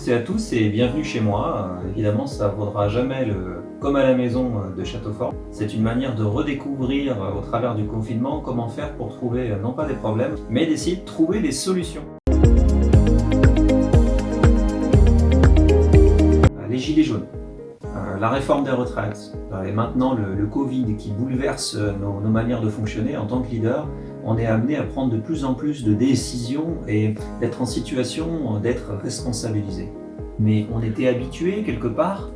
et à tous et bienvenue chez moi. Évidemment, ça ne vaudra jamais le comme à la maison de Châteaufort. C'est une manière de redécouvrir au travers du confinement comment faire pour trouver non pas des problèmes, mais d'essayer de trouver des solutions. Les gilets jaunes, la réforme des retraites et maintenant le Covid qui bouleverse nos manières de fonctionner en tant que leader, on est amené à prendre de plus en plus de décisions et d'être en situation d'être responsabilisé. Mais on était habitué quelque part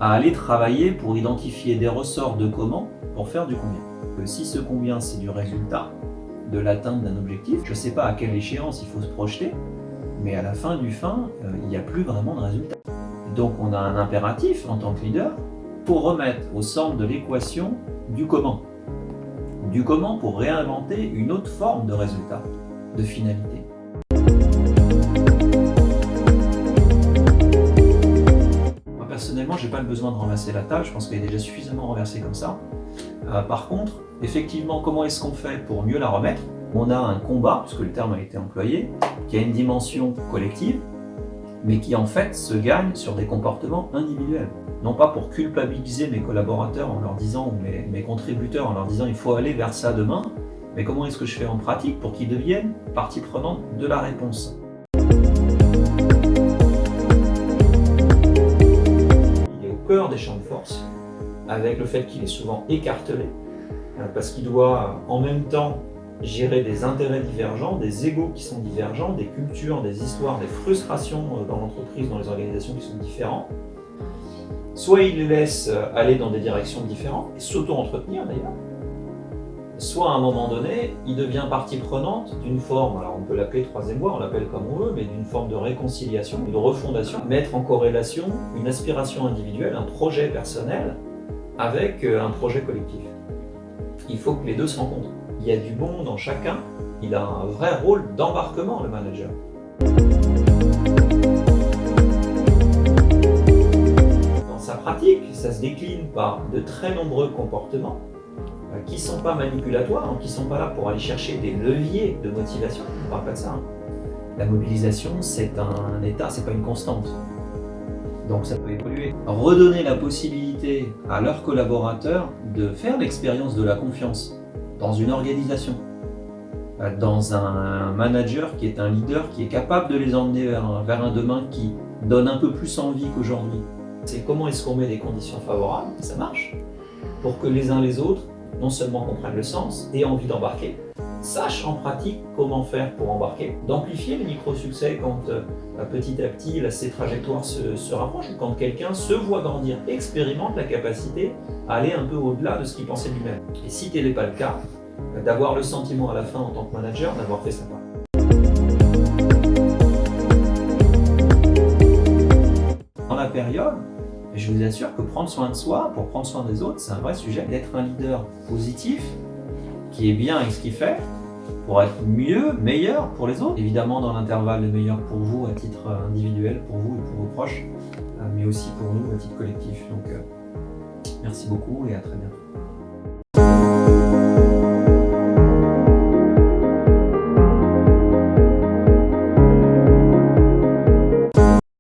à aller travailler pour identifier des ressorts de comment pour faire du combien. Si ce combien c'est du résultat, de l'atteinte d'un objectif, je ne sais pas à quelle échéance il faut se projeter, mais à la fin du il n'y a plus vraiment de résultat. Donc on a un impératif en tant que leader pour remettre au centre de l'équation du comment. Du comment pour réinventer une autre forme de résultat, de finalité. Moi personnellement, je n'ai pas le besoin de ramasser la table, je pense qu'elle est déjà suffisamment renversée comme ça. Par contre, effectivement, comment est-ce qu'on fait pour mieux la remettre? On a un combat, puisque le terme a été employé, qui a une dimension collective, mais qui en fait se gagne sur des comportements individuels. Non pas pour culpabiliser mes collaborateurs en leur disant, ou mes contributeurs en leur disant il faut aller vers ça demain, mais comment est-ce que je fais en pratique pour qu'ils deviennent partie prenante de la réponse. Il est au cœur des champs de force, avec le fait qu'il est souvent écartelé, parce qu'il doit en même temps gérer des intérêts divergents, des égos qui sont divergents, des cultures, des histoires, des frustrations dans l'entreprise, dans les organisations qui sont différentes. Soit il les laisse aller dans des directions différentes, et s'auto-entretenir d'ailleurs, soit à un moment donné, il devient partie prenante d'une forme, alors on peut l'appeler troisième voie, on l'appelle comme on veut, mais d'une forme de réconciliation, de refondation, mettre en corrélation une aspiration individuelle, un projet personnel, avec un projet collectif. Il faut que les deux se rencontrent. Il y a du bon dans chacun, il a un vrai rôle d'embarquement, le manager. Dans sa pratique, ça se décline par de très nombreux comportements qui ne sont pas manipulatoires, qui ne sont pas là pour aller chercher des leviers de motivation, on ne parle pas de ça. La mobilisation, c'est un état, c'est pas une constante. Donc ça peut évoluer. Redonner la possibilité à leurs collaborateurs de faire l'expérience de la confiance dans une organisation, dans un manager qui est un leader, qui est capable de les emmener vers un demain qui donne un peu plus envie qu'aujourd'hui. C'est comment est-ce qu'on met des conditions favorables, ça marche, pour que les uns les autres, non seulement comprennent le sens, aient envie d'embarquer, sachent en pratique comment faire pour embarquer, d'amplifier les micro-succès quand petit à petit ces trajectoires se rapprochent, ou quand quelqu'un se voit grandir, expérimente la capacité à aller un peu au-delà de ce qu'il pensait lui-même. Et si tel n'est pas le cas, d'avoir le sentiment à la fin en tant que manager d'avoir fait sa part. Dans la période, je vous assure que prendre soin de soi, pour prendre soin des autres, c'est un vrai sujet. D'être un leader positif, qui est bien avec ce qu'il fait, pour être mieux, meilleur pour les autres. Évidemment dans l'intervalle le meilleur pour vous à titre individuel, pour vous et pour vos proches, mais aussi pour nous à titre collectif. Donc merci beaucoup et à très bientôt.